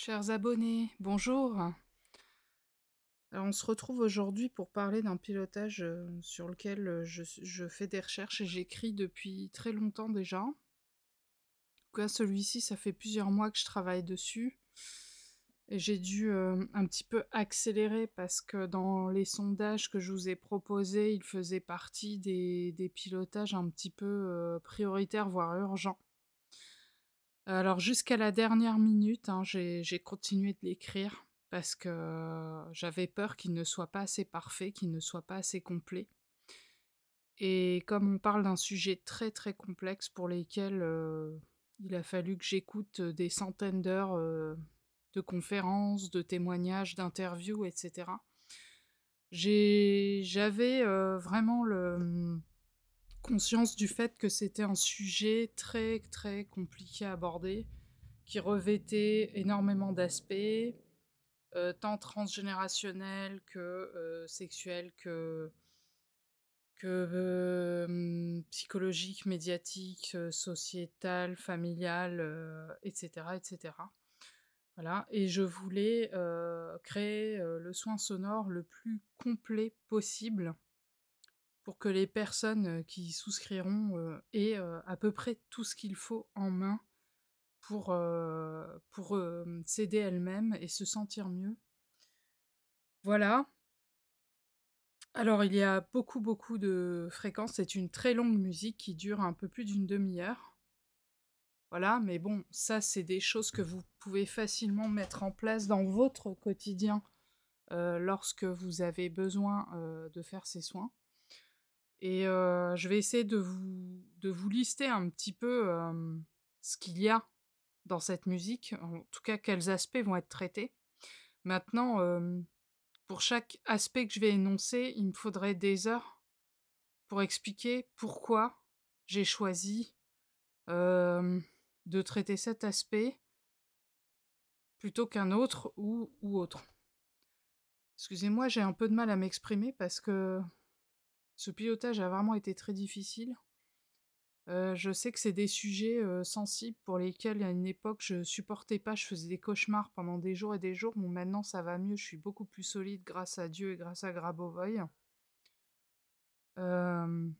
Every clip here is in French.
Chers abonnés, bonjour. Alors, on se retrouve aujourd'hui pour parler d'un pilotage sur lequel je fais des recherches et j'écris depuis très longtemps déjà. En tout cas, celui-ci, ça fait plusieurs mois que je travaille dessus. Et j'ai dû un petit peu accélérer parce que dans les sondages que je vous ai proposés, il faisait partie des pilotages un petit peu prioritaires, voire urgents. Alors jusqu'à la dernière minute, hein, j'ai continué de l'écrire parce que j'avais peur qu'il ne soit pas assez parfait, qu'il ne soit pas assez complet. Et comme on parle d'un sujet très très complexe pour lesquels il a fallu que j'écoute des centaines d'heures de conférences, de témoignages, d'interviews, etc. J'avais vraiment conscience du fait que c'était un sujet très très compliqué à aborder, qui revêtait énormément d'aspects, tant transgénérationnels que sexuels, que psychologiques, médiatiques, sociétales, familiales, etc., etc. Voilà, et je voulais créer le soin sonore le plus complet possible pour que les personnes qui souscriront aient à peu près tout ce qu'il faut en main pour s'aider elles-mêmes et se sentir mieux. Voilà. Alors, il y a beaucoup, beaucoup de fréquences. C'est une très longue musique qui dure un peu plus d'une demi-heure. Voilà, mais bon, ça, c'est des choses que vous pouvez facilement mettre en place dans votre quotidien lorsque vous avez besoin de faire ces soins. Et je vais essayer de vous lister un petit peu ce qu'il y a dans cette musique, en tout cas quels aspects vont être traités. Maintenant, pour chaque aspect que je vais énoncer, il me faudrait des heures pour expliquer pourquoi j'ai choisi hem, de traiter cet aspect plutôt qu'un autre ou autre. Excusez-moi, j'ai un peu de mal à m'exprimer parce que ce pilotage a vraiment été très difficile. Je sais que c'est des sujets sensibles pour lesquels, à une époque, je supportais pas, je faisais des cauchemars pendant des jours et des jours. Bon, maintenant ça va mieux, je suis beaucoup plus solide grâce à Dieu et grâce à Grabovoi. Hem,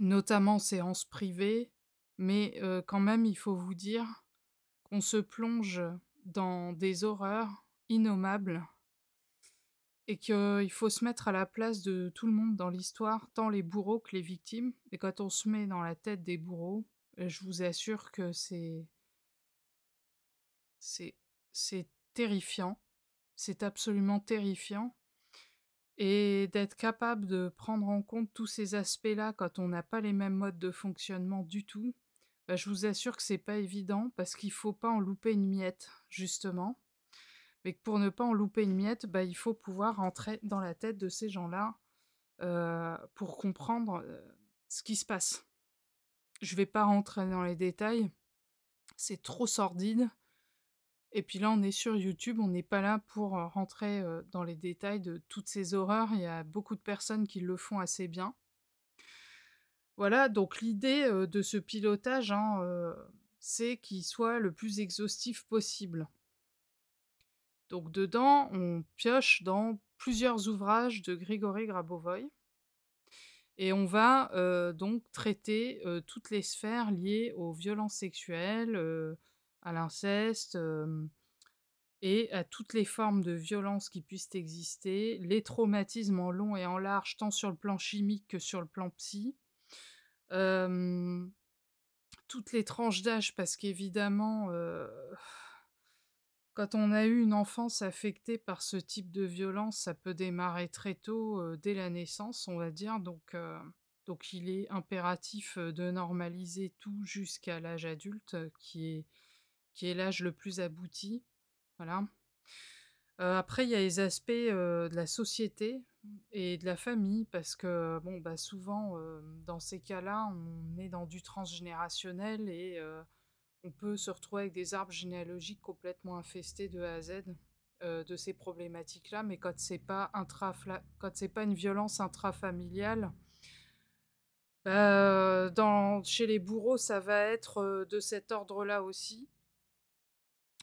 Notamment en séance privée, mais quand même, il faut vous dire qu'on se plonge dans des horreurs innommables et qu'il faut se mettre à la place de tout le monde dans l'histoire, tant les bourreaux que les victimes. Et quand on se met dans la tête des bourreaux, je vous assure que c'est c'est terrifiant, c'est absolument terrifiant, et d'être capable de prendre en compte tous ces aspects-là quand on n'a pas les mêmes modes de fonctionnement du tout, bah, je vous assure que c'est pas évident parce qu'il faut pas en louper une miette, justement. Mais que pour ne pas en louper une miette, bah, il faut pouvoir rentrer dans la tête de ces gens-là, pour comprendre, ce qui se passe. Je vais pas rentrer dans les détails, c'est trop sordide. Et puis là, on est sur YouTube, on n'est pas là pour rentrer dans les détails de toutes ces horreurs. Il y a beaucoup de personnes qui le font assez bien. Voilà, donc l'idée de ce pilotage, hein, c'est qu'il soit le plus exhaustif possible. Donc dedans, on pioche dans plusieurs ouvrages de Grigory Grabovoi et on va donc traiter toutes les sphères liées aux violences sexuelles, à l'inceste, et à toutes les formes de violence qui puissent exister, les traumatismes en long et en large, tant sur le plan chimique que sur le plan psy. Hem, Toutes les tranches d'âge parce qu'évidemment, quand on a eu une enfance affectée par ce type de violence, ça peut démarrer très tôt, dès la naissance, on va dire, donc il est impératif, de normaliser tout jusqu'à l'âge adulte, qui est l'âge le plus abouti, voilà. Après, il y a les aspects, de la société et de la famille parce que, bon, bah, souvent, dans ces cas-là, on est dans du transgénérationnel et on peut se retrouver avec des arbres généalogiques complètement infestés de A à Z, de ces problématiques-là. Mais quand c'est pas une violence intrafamiliale, bah, chez les bourreaux, ça va être, de cet ordre-là aussi.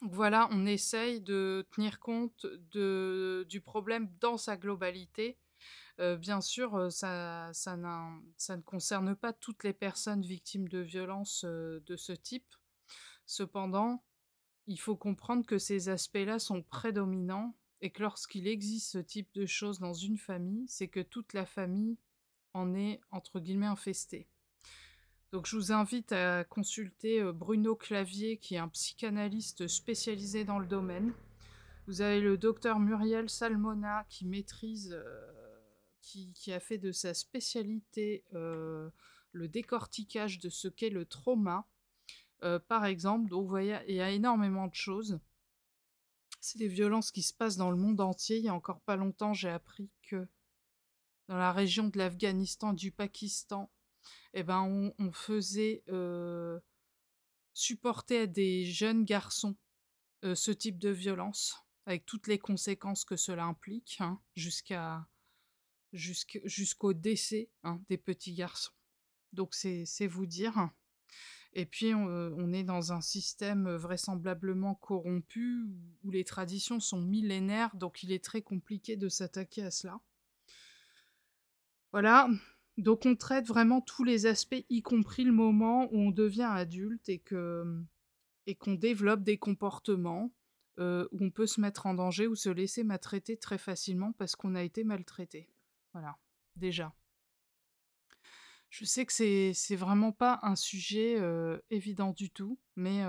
Donc voilà, on essaye de tenir compte du problème dans sa globalité. Bien sûr, ça ne concerne pas toutes les personnes victimes de violences, de ce type. Cependant, il faut comprendre que ces aspects-là sont prédominants et que lorsqu'il existe ce type de choses dans une famille, c'est que toute la famille en est, entre guillemets, «infestée». Donc je vous invite à consulter, Bruno Clavier, qui est un psychanalyste spécialisé dans le domaine. Vous avez le docteur Muriel Salmona qui maîtrise, qui a fait de sa spécialité, le décortiquage de ce qu'est le trauma, par exemple. Donc vous voyez, il y a énormément de choses. C'est des violences qui se passent dans le monde entier. Il y a encore pas longtemps, j'ai appris que dans la région de l'Afghanistan, du Pakistan, eh ben, on faisait supporter à des jeunes garçons ce type de violence, avec toutes les conséquences que cela implique, hein, jusqu'au décès, hein, des petits garçons. Donc c'est vous dire. Et puis on est dans un système vraisemblablement corrompu où les traditions sont millénaires, donc il est très compliqué de s'attaquer à cela. Voilà, donc on traite vraiment tous les aspects, y compris le moment où on devient adulte et qu'on développe des comportements où on peut se mettre en danger ou se laisser maltraiter très facilement parce qu'on a été maltraité. Voilà, déjà. Je sais que c'est vraiment pas un sujet évident du tout, mais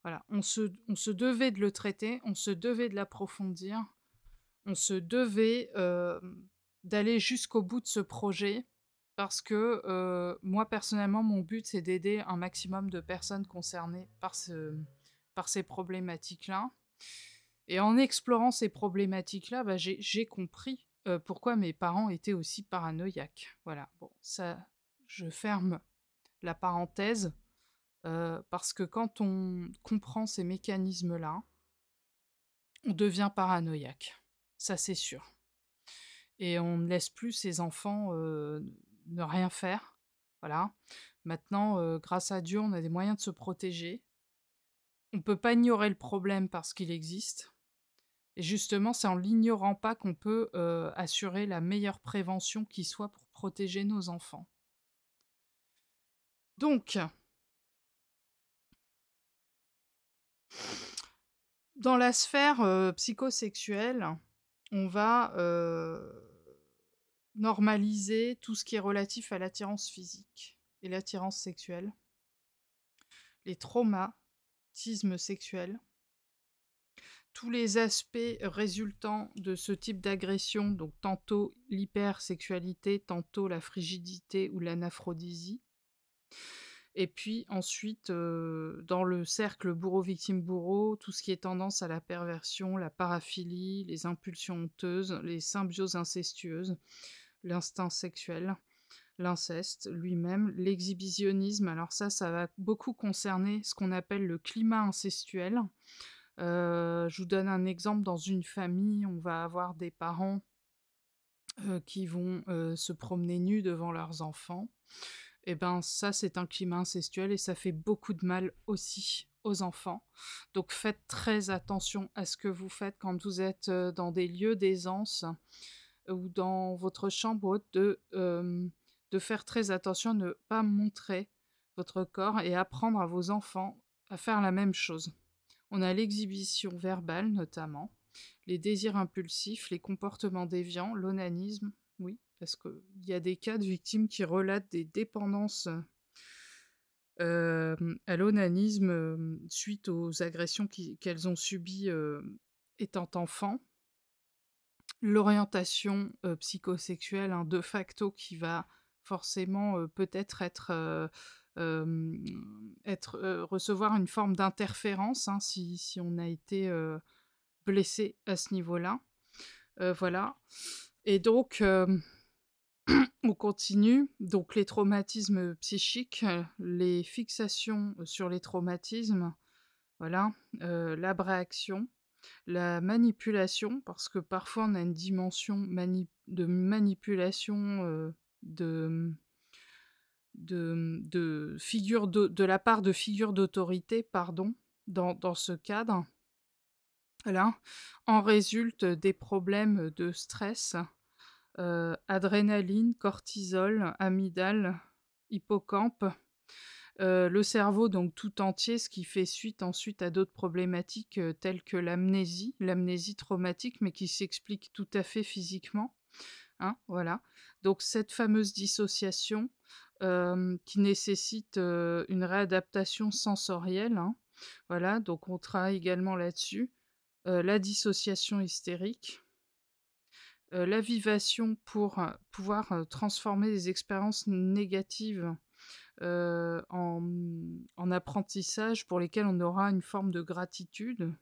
voilà, on se devait de le traiter, on se devait de l'approfondir, on se devait d'aller jusqu'au bout de ce projet parce que moi personnellement mon but c'est d'aider un maximum de personnes concernées par ces problématiques-là. Et en explorant ces problématiques-là, bah, j'ai compris pourquoi mes parents étaient aussi paranoïaques. Voilà, bon, ça, je ferme la parenthèse parce que quand on comprend ces mécanismes-là, on devient paranoïaque. Ça, c'est sûr. Et on ne laisse plus ses enfants ne rien faire. Voilà. Maintenant, grâce à Dieu, on a des moyens de se protéger. On ne peut pas ignorer le problème parce qu'il existe. Et justement, c'est en l'ignorant pas qu'on peut assurer la meilleure prévention qui soit pour protéger nos enfants. Donc, dans la sphère psychosexuelle, on va normaliser tout ce qui est relatif à l'attirance physique et l'attirance sexuelle, les traumatismes sexuels, tous les aspects résultant de ce type d'agression, donc tantôt l'hypersexualité, tantôt la frigidité ou l'anaphrodisia. Et puis ensuite, dans le cercle bourreau-victime-bourreau, tout ce qui est tendance à la perversion, la paraphilie, les impulsions honteuses, les symbioses incestueuses, l'instinct sexuel, l'inceste lui-même, l'exhibitionnisme. Alors ça va beaucoup concerner ce qu'on appelle le climat incestuel. Je vous donne un exemple. Dans une famille, on va avoir des parents qui vont se promener nus devant leurs enfants. Et ben ça, c'est un climat incestuel et ça fait beaucoup de mal aussi aux enfants. Donc faites très attention à ce que vous faites quand vous êtes dans des lieux d'aisance ou dans votre chambre haute, de faire très attention à ne pas montrer votre corps et apprendre à vos enfants à faire la même chose. On a l'exhibition verbale notamment, les désirs impulsifs, les comportements déviants, l'onanisme, oui, parce qu'il y a des cas de victimes qui relatent des dépendances à l'onanisme suite aux agressions qu'elles ont subies étant enfants. L'orientation psychosexuelle, hein, de facto, qui va forcément peut-être recevoir une forme d'interférence, hein, si on a été blessé à ce niveau-là. Voilà. Et donc, on continue. Donc, les traumatismes psychiques, les fixations sur les traumatismes, voilà, l'abréaction, la manipulation, parce que parfois on a une dimension de manipulation de, de la part de figures d'autorité, pardon. dans ce cadre, là, en résultent des problèmes de stress, adrénaline, cortisol, amygdale, hippocampe, le cerveau donc tout entier, ce qui fait suite ensuite à d'autres problématiques, telles que l'amnésie traumatique, mais qui s'explique tout à fait physiquement, hein, voilà. Donc cette fameuse dissociation, qui nécessite, une réadaptation sensorielle, hein, voilà, donc on travaille également là-dessus. La dissociation hystérique, l'avivation pour, pouvoir, transformer des expériences négatives, en apprentissage pour lesquels on aura une forme de gratitude.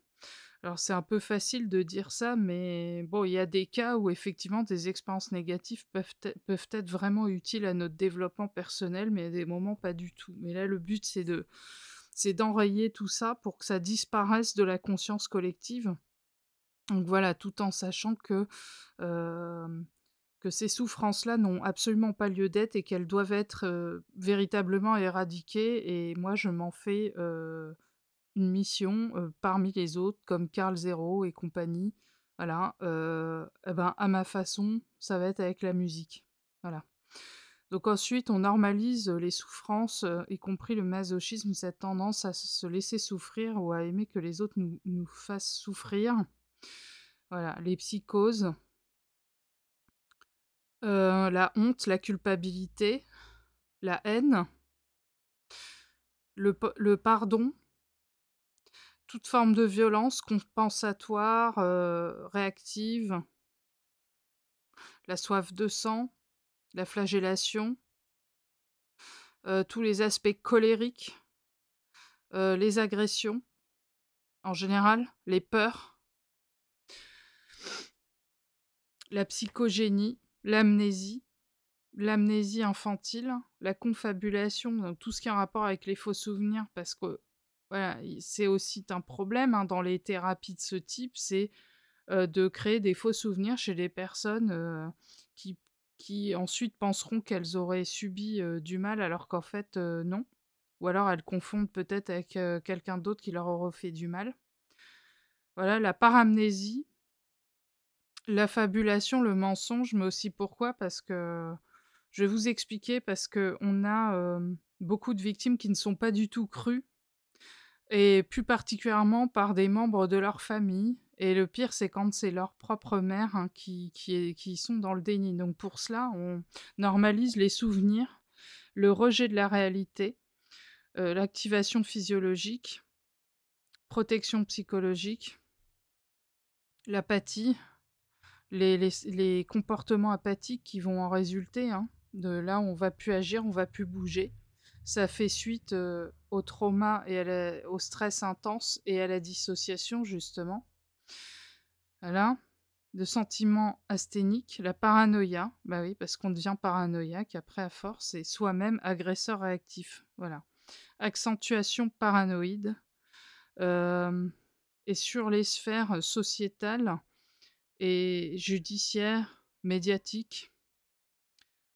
Alors c'est un peu facile de dire ça, mais bon, il y a des cas où effectivement des expériences négatives peuvent être vraiment utiles à notre développement personnel, mais il y a des moments pas du tout. Mais là, le but, c'est d'enrayer tout ça pour que ça disparaisse de la conscience collective. Donc voilà, tout en sachant hem, que ces souffrances-là n'ont absolument pas lieu d'être et qu'elles doivent être, véritablement éradiquées, et moi je m'en fais, une mission, parmi les autres comme Karl Zéro et compagnie. Voilà, et ben, à ma façon, ça va être avec la musique. Voilà. Donc ensuite, on normalise, les souffrances, y compris le masochisme, cette tendance à se laisser souffrir ou à aimer que les autres nous fassent souffrir. Voilà, les psychoses, la honte, la culpabilité, la haine, le pardon, toute forme de violence compensatoire, réactive, la soif de sang, la flagellation, tous les aspects colériques, les agressions en général, les peurs, la psychogénie, l'amnésie infantile, la confabulation, donc tout ce qui est en rapport avec les faux souvenirs, parce que voilà, c'est aussi un problème, hein, dans les thérapies de ce type, c'est de créer des faux souvenirs chez les personnes, qui ensuite penseront qu'elles auraient subi, du mal alors qu'en fait, non. Ou alors elles confondent peut-être avec, quelqu'un d'autre qui leur aurait fait du mal. Voilà, la paramnésie, la fabulation, le mensonge, mais aussi pourquoi? Parce que je vais vous expliquer, parce qu'on a, beaucoup de victimes qui ne sont pas du tout crues, et plus particulièrement par des membres de leur famille, et le pire, c'est quand c'est leur propre mère, hein, qui sont dans le déni. Donc pour cela, on normalise les souvenirs, le rejet de la réalité, l'activation physiologique, protection psychologique, l'apathie, les comportements apathiques qui vont en résulter, hein. De là, on va plus agir, on va plus bouger. Ça fait suite, au trauma et au stress intense et à la dissociation, justement. Voilà. De sentiments asthéniques, la paranoïa, bah oui, parce qu'on devient paranoïaque après à force, et soi-même agresseur réactif. Voilà. Accentuation paranoïde. euh, et sur les sphères sociétales et judiciaires, médiatiques,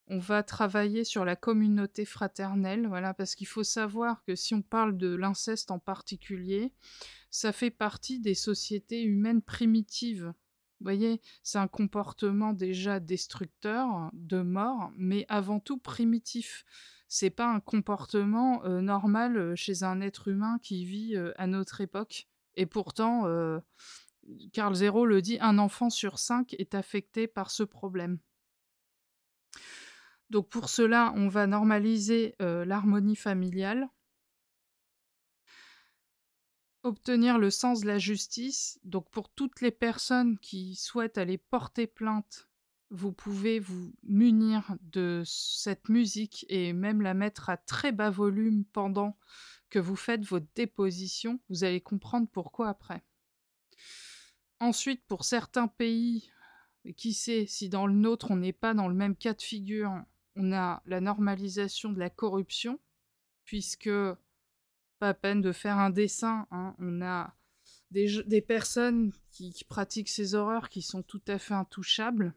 on va travailler sur la communauté fraternelle, voilà, parce qu'il faut savoir que si on parle de l'inceste en particulier, ça fait partie des sociétés humaines primitives. Vous voyez, c'est un comportement déjà destructeur, de mort, mais avant tout primitif. C'est pas un comportement normal chez un être humain qui vit à notre époque. Et pourtant, Karl Zéro le dit, un enfant sur 5 est affecté par ce problème. Donc pour cela, on va normaliser l'harmonie familiale, obtenir le sens de la justice. Donc pour toutes les personnes qui souhaitent aller porter plainte, vous pouvez vous munir de cette musique et même la mettre à très bas volume pendant que vous faites votre déposition. Vous allez comprendre pourquoi après. Ensuite, pour certains pays, et qui sait si dans le nôtre on n'est pas dans le même cas de figure, on a la normalisation de la corruption, puisque pas peine de faire un dessin, hein, on a des personnes qui pratiquent ces horreurs qui sont tout à fait intouchables.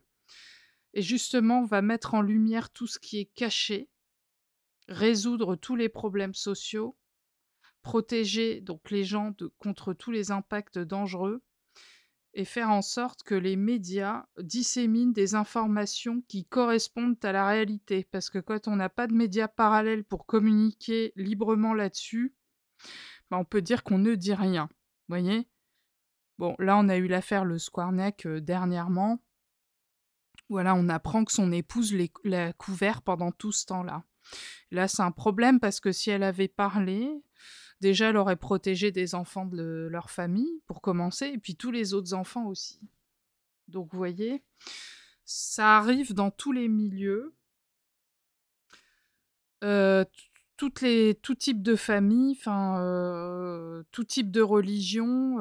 Et justement, on va mettre en lumière tout ce qui est caché, résoudre tous les problèmes sociaux, protéger donc les gens contre tous les impacts dangereux et faire en sorte que les médias disséminent des informations qui correspondent à la réalité. Parce que quand on n'a pas de médias parallèles pour communiquer librement là-dessus, bah, on peut dire qu'on ne dit rien. Vous voyez? Bon, là, on a eu l'affaire Le Squarneck dernièrement. Voilà, on apprend que son épouse l'a couvert pendant tout ce temps-là. Là, c'est un problème parce que si elle avait parlé, déjà, elle aurait protégé des enfants de leur famille, pour commencer, et puis tous les autres enfants aussi. Donc, vous voyez, ça arrive dans tous les milieux, tout type de famille, enfin, tout type de religion.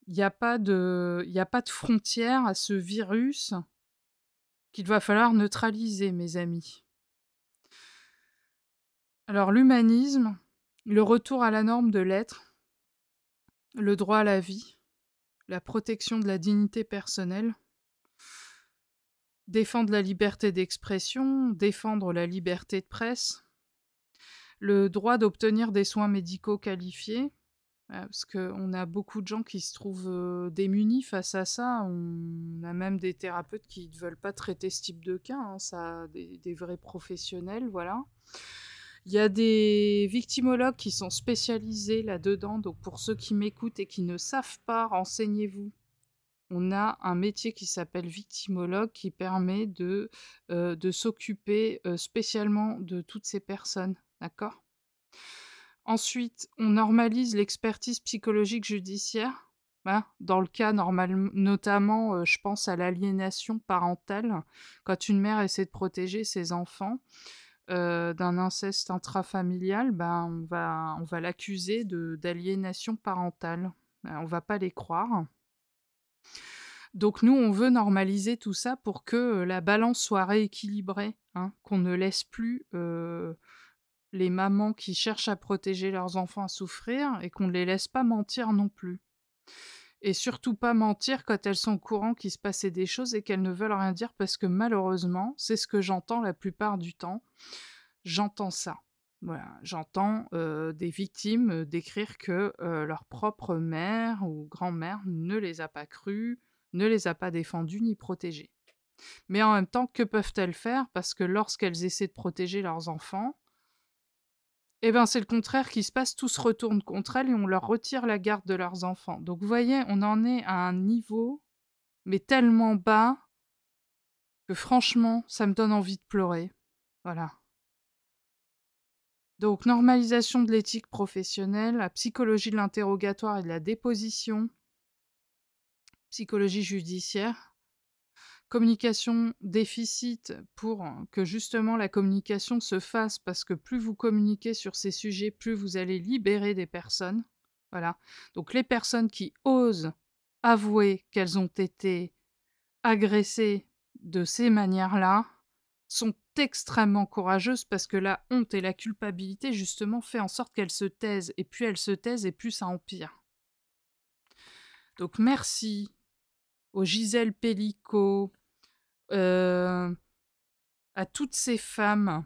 Il n'y a pas de frontière à ce virus qu'il va falloir neutraliser, mes amis. Alors, l'humanisme, le retour à la norme de l'être, le droit à la vie, la protection de la dignité personnelle, défendre la liberté d'expression, défendre la liberté de presse, le droit d'obtenir des soins médicaux qualifiés, parce qu'on a beaucoup de gens qui se trouvent démunis face à ça. On a même des thérapeutes qui ne veulent pas traiter ce type de cas, hein, ça, des vrais professionnels, voilà. Il y a des victimologues qui sont spécialisés là-dedans, donc pour ceux qui m'écoutent et qui ne savent pas, renseignez-vous. On a un métier qui s'appelle victimologue qui permet de s'occuper spécialement de toutes ces personnes, d'accord? Ensuite, on normalise l'expertise psychologique judiciaire, hein, dans le cas notamment, je pense à l'aliénation parentale, quand une mère essaie de protéger ses enfants d'un inceste intrafamilial, ben, on va l'accuser d'aliénation parentale. On va pas les croire. Donc nous, on veut normaliser tout ça pour que la balance soit rééquilibrée, hein, qu'on ne laisse plus les mamans qui cherchent à protéger leurs enfants à souffrir et qu'on ne les laisse pas mentir non plus. Et surtout pas mentir quand elles sont au courant qu'il se passait des choses et qu'elles ne veulent rien dire parce que malheureusement, c'est ce que j'entends la plupart du temps. J'entends ça. Voilà, j'entends des victimes décrire que leur propre mère ou grand-mère ne les a pas crues, ne les a pas défendues ni protégées. Mais en même temps, que peuvent-elles faire? Parce que lorsqu'elles essaient de protéger leurs enfants, eh ben, c'est le contraire qui se passe, tout se retourne contre elles et on leur retire la garde de leurs enfants. Donc vous voyez, on en est à un niveau, mais tellement bas, que franchement, ça me donne envie de pleurer. Voilà. Donc, normalisation de l'éthique professionnelle, la psychologie de l'interrogatoire et de la déposition, psychologie judiciaire, communication déficit pour que justement la communication se fasse, parce que plus vous communiquez sur ces sujets, plus vous allez libérer des personnes. Voilà. Donc, les personnes qui osent avouer qu'elles ont été agressées de ces manières-là sont extrêmement courageuses parce que la honte et la culpabilité, justement, fait en sorte qu'elles se taisent. Et plus elles se taisent, et plus ça empire. Donc merci aux Gisèle Pellicot, à toutes ces femmes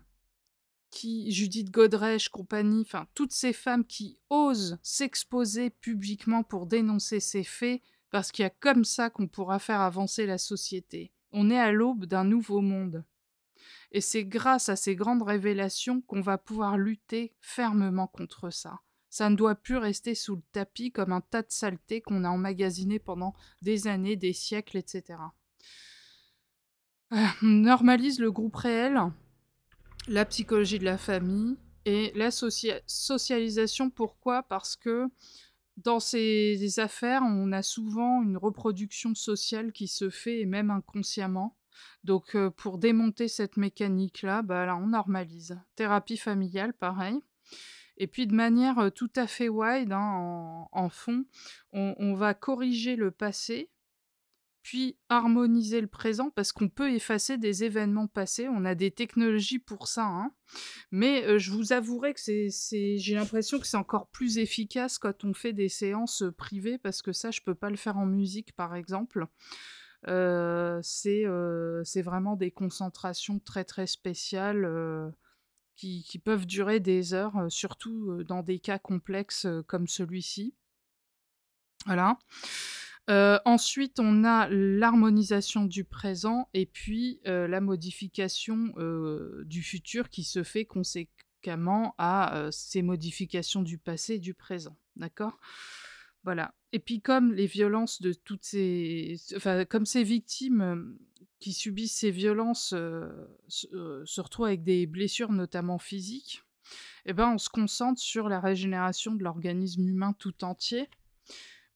Judith Godrèche, compagnie, enfin, toutes ces femmes qui osent s'exposer publiquement pour dénoncer ces faits, parce qu'il y a comme ça qu'on pourra faire avancer la société. On est à l'aube d'un nouveau monde. Et c'est grâce à ces grandes révélations qu'on va pouvoir lutter fermement contre ça. Ça ne doit plus rester sous le tapis comme un tas de saletés qu'on a emmagasiné pendant des années, des siècles, etc. On normalise le groupe réel, la psychologie de la famille et la socialisation. Pourquoi? Parce que dans ces affaires, on a souvent une reproduction sociale qui se fait, et même inconsciemment. Donc, pour démonter cette mécanique-là, bah, là, on normalise. Thérapie familiale, pareil. Et puis, de manière tout à fait wide, hein, en fond, on va corriger le passé, puis harmoniser le présent, parce qu'on peut effacer des événements passés. On a des technologies pour ça, hein. Mais je vous avouerai que j'ai l'impression que c'est encore plus efficace quand on fait des séances privées, parce que ça, je peux pas le faire en musique, par exemple. C'est vraiment des concentrations très très spéciales. qui peuvent durer des heures, surtout, dans des cas complexes, comme celui-ci. Voilà. Ensuite, on a l'harmonisation du présent et puis, la modification, du futur qui se fait conséquemment à, ces modifications du passé et du présent. D'accord? Voilà et puis comme les violences de toutes ces enfin, comme ces victimes, qui subissent ces violences, se retrouvent avec des blessures notamment physiques et ben, on se concentre sur la régénération de l'organisme humain tout entier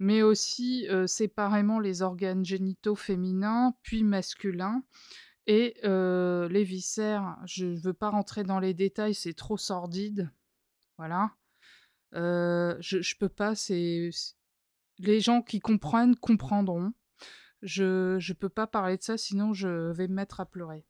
mais aussi, séparément les organes génitaux féminins, puis masculins et les viscères. Je veux pas rentrer dans les détails, c'est trop sordide, voilà. Je peux pas, c'est les gens qui comprennent, comprendront. Je peux pas parler de ça, sinon je vais me mettre à pleurer.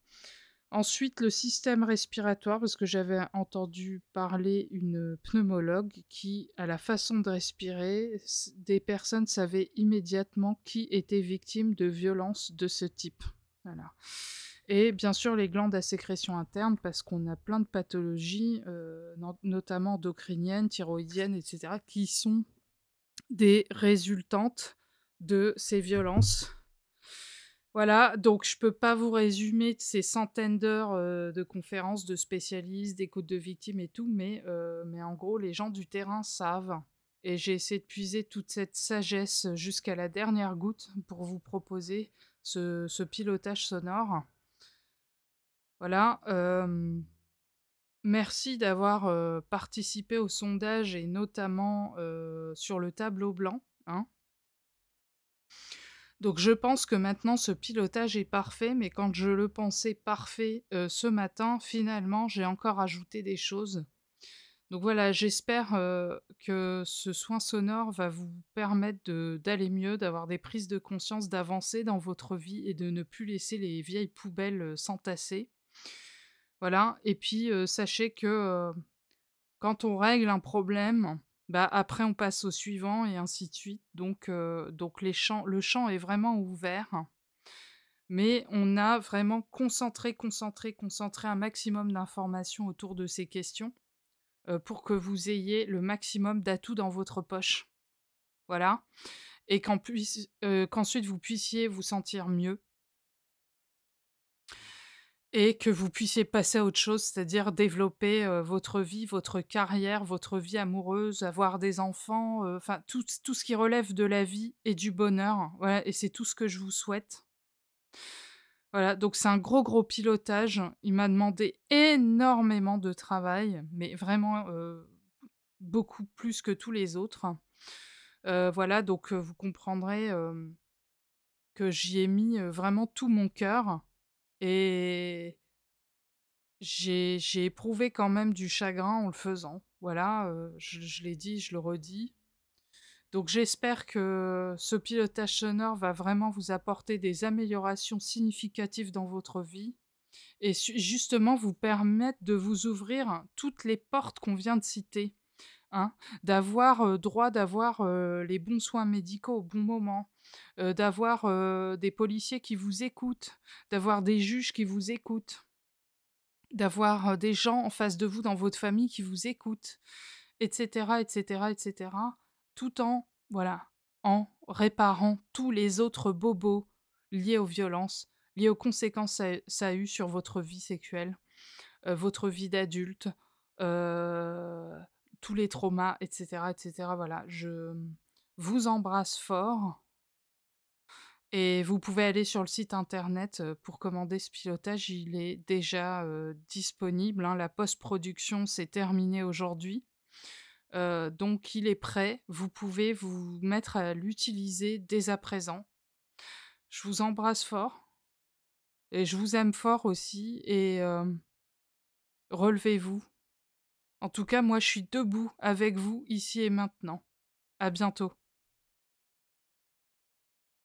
Ensuite, le système respiratoire, parce que j'avais entendu parler une pneumologue qui, à la façon de respirer, des personnes savaient immédiatement qui était victime de violences de ce type. Voilà. Et bien sûr, les glandes à sécrétion interne, parce qu'on a plein de pathologies, notamment endocriniennes, thyroïdiennes, etc., qui sont des résultantes de ces violences. Voilà, donc je peux pas vous résumer ces centaines d'heures, de conférences de spécialistes, d'écoute de victimes et tout, mais en gros, les gens du terrain savent et j'ai essayé de puiser toute cette sagesse jusqu'à la dernière goutte pour vous proposer ce pilotage sonore. Voilà, merci d'avoir, participé au sondage et notamment, sur le tableau blanc, hein. Donc je pense que maintenant ce pilotage est parfait, mais quand je le pensais parfait, ce matin, finalement, j'ai encore ajouté des choses. Donc voilà, j'espère, que ce soin sonore va vous permettre d'aller mieux, d'avoir des prises de conscience, d'avancer dans votre vie et de ne plus laisser les vieilles poubelles, s'entasser. Voilà et puis, sachez que, quand on règle un problème, bah, après on passe au suivant et ainsi de suite. Donc le champ est vraiment ouvert, mais on a vraiment concentré un maximum d'informations autour de ces questions, pour que vous ayez le maximum d'atouts dans votre poche. Voilà et qu'ensuite vous puissiez vous sentir mieux et que vous puissiez passer à autre chose, c'est-à-dire développer, votre vie, votre carrière, votre vie amoureuse, avoir des enfants, enfin tout ce qui relève de la vie et du bonheur. Voilà et c'est tout ce que je vous souhaite. Voilà, donc c'est un gros, gros pilotage. Il m'a demandé énormément de travail, mais vraiment, beaucoup plus que tous les autres. Voilà, donc vous comprendrez, que j'y ai mis, vraiment tout mon cœur et j'ai éprouvé quand même du chagrin en le faisant. Voilà, je l'ai dit, je le redis. Donc j'espère que ce pilotage sonore va vraiment vous apporter des améliorations significatives dans votre vie et justement vous permettre de vous ouvrir toutes les portes qu'on vient de citer, hein. D'avoir, droit d'avoir, les bons soins médicaux au bon moment, d'avoir, des policiers qui vous écoutent, d'avoir des juges qui vous écoutent. D'avoir, des gens en face de vous dans votre famille qui vous écoutent et cetera, et cetera, et cetera, tout en voilà, en réparant tous les autres bobos liés aux violences, liés aux conséquences ça a eu sur votre vie sexuelle, votre vie d'adulte, heu, tous les traumas et cetera, voilà. Je, vous embrasse fort et vous pouvez aller sur le site internet, pour commander ce pilotage. Il est déjà, disponible, hein. La post-production s'est terminée aujourd'hui, donc il est prêt. Vous pouvez vous mettre à l'utiliser dès à présent. Je vous embrasse fort et je vous aime fort aussi et relevez-vous. En tout cas, moi, je suis debout avec vous ici et maintenant. À bientôt.